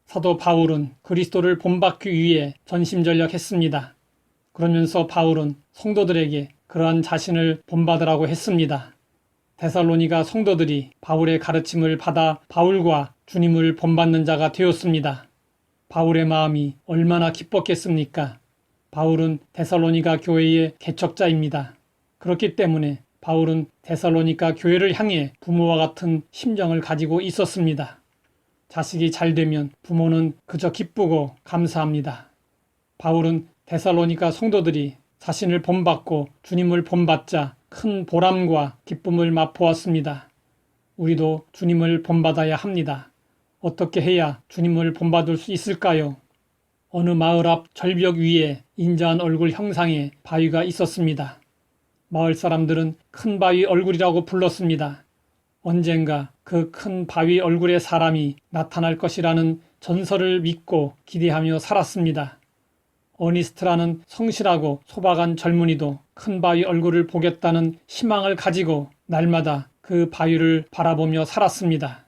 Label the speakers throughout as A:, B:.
A: 사도 바울은 그리스도를 본받기 위해 전심전력했습니다. 그러면서 바울은 성도들에게 그러한 자신을 본받으라고 했습니다. 데살로니가 성도들이 바울의 가르침을 받아 바울과 주님을 본받는 자가 되었습니다. 바울의 마음이 얼마나 기뻤겠습니까? 바울은 데살로니가 교회의 개척자입니다. 그렇기 때문에 바울은 데살로니가 교회를 향해 부모와 같은 심정을 가지고 있었습니다. 자식이 잘 되면 부모는 그저 기쁘고 감사합니다. 바울은 데살로니가 성도들이 자신을 본받고 주님을 본받자 큰 보람과 기쁨을 맛보았습니다. 우리도 주님을 본받아야 합니다. 어떻게 해야 주님을 본받을 수 있을까요? 어느 마을 앞 절벽 위에 인자한 얼굴 형상의 바위가 있었습니다. 마을 사람들은 큰 바위 얼굴이라고 불렀습니다. 언젠가 그 큰 바위 얼굴의 사람이 나타날 것이라는 전설을 믿고 기대하며 살았습니다. 어니스트라는 성실하고 소박한 젊은이도 큰 바위 얼굴을 보겠다는 희망을 가지고 날마다 그 바위를 바라보며 살았습니다.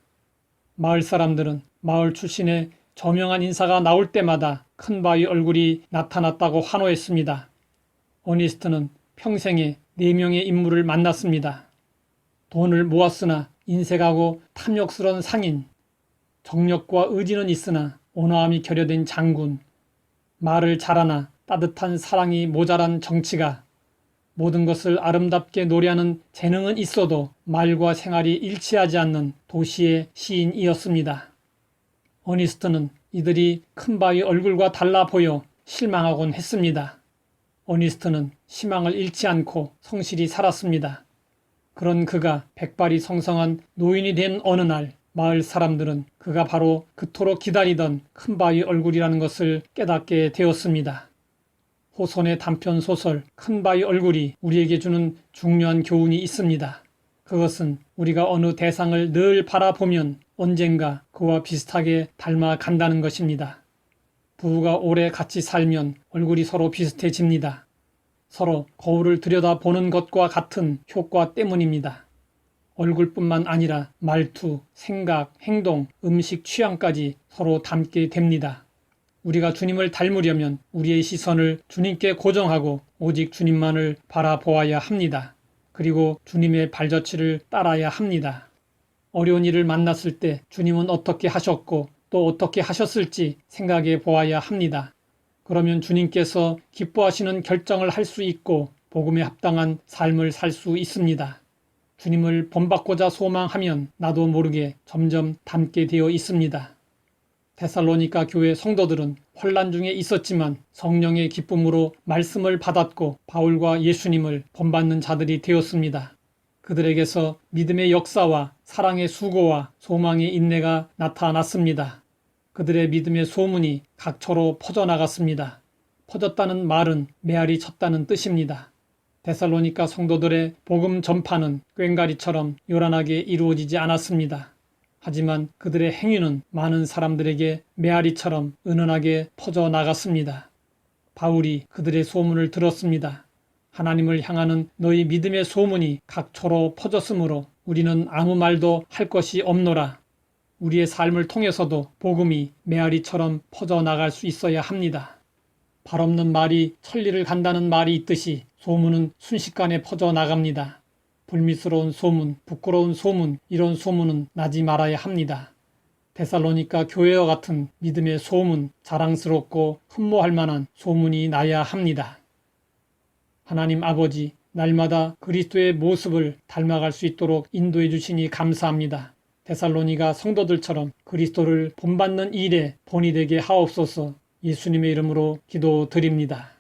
A: 마을 사람들은 마을 출신의 저명한 인사가 나올 때마다 큰 바위 얼굴이 나타났다고 환호했습니다. 어니스트는 평생에 4명의 인물을 만났습니다. 돈을 모았으나 인색하고 탐욕스러운 상인, 정력과 의지는 있으나 온화함이 결여된 장군, 말을 잘하나 따뜻한 사랑이 모자란 정치가, 모든 것을 아름답게 노래하는 재능은 있어도 말과 생활이 일치하지 않는 도시의 시인이었습니다. 어니스트는 이들이 큰 바위 얼굴과 달라 보여 실망하곤 했습니다. 어니스트는 희망을 잃지 않고 성실히 살았습니다. 그런 그가 백발이 성성한 노인이 된 어느 날 마을 사람들은 그가 바로 그토록 기다리던 큰 바위 얼굴이라는 것을 깨닫게 되었습니다. 호손의 단편 소설 큰 바위 얼굴이 우리에게 주는 중요한 교훈이 있습니다. 그것은 우리가 어느 대상을 늘 바라보면 언젠가 그와 비슷하게 닮아 간다는 것입니다. 부부가 오래 같이 살면 얼굴이 서로 비슷해집니다. 서로 거울을 들여다보는 것과 같은 효과 때문입니다. 얼굴뿐만 아니라 말투, 생각, 행동, 음식, 취향까지 서로 닮게 됩니다. 우리가 주님을 닮으려면 우리의 시선을 주님께 고정하고 오직 주님만을 바라보아야 합니다. 그리고 주님의 발자취를 따라야 합니다. 어려운 일을 만났을 때 주님은 어떻게 하셨고 또 어떻게 하셨을지 생각해 보아야 합니다. 그러면 주님께서 기뻐하시는 결정을 할 수 있고 복음에 합당한 삶을 살 수 있습니다. 주님을 본받고자 소망하면 나도 모르게 점점 닮게 되어 있습니다. 데살로니가 교회 성도들은 혼란 중에 있었지만 성령의 기쁨으로 말씀을 받았고 바울과 예수님을 본받는 자들이 되었습니다. 그들에게서 믿음의 역사와 사랑의 수고와 소망의 인내가 나타났습니다. 그들의 믿음의 소문이 각처로 퍼져나갔습니다. 퍼졌다는 말은 메아리 쳤다는 뜻입니다. 데살로니가 성도들의 복음 전파는 꽹가리처럼 요란하게 이루어지지 않았습니다. 하지만 그들의 행위는 많은 사람들에게 메아리처럼 은은하게 퍼져나갔습니다. 바울이 그들의 소문을 들었습니다. 하나님을 향하는 너희 믿음의 소문이 각처로 퍼졌으므로 우리는 아무 말도 할 것이 없노라. 우리의 삶을 통해서도 복음이 메아리처럼 퍼져나갈 수 있어야 합니다. 발 없는 말이 천리를 간다는 말이 있듯이 소문은 순식간에 퍼져나갑니다. 불미스러운 소문, 부끄러운 소문, 이런 소문은 나지 말아야 합니다. 데살로니가 교회와 같은 믿음의 소문, 자랑스럽고 흠모할 만한 소문이 나야 합니다. 하나님 아버지, 날마다 그리스도의 모습을 닮아갈 수 있도록 인도해 주시니 감사합니다. 데살로니가 성도들처럼 그리스도를 본받는 일에 본이 되게 하옵소서. 예수님의 이름으로 기도드립니다.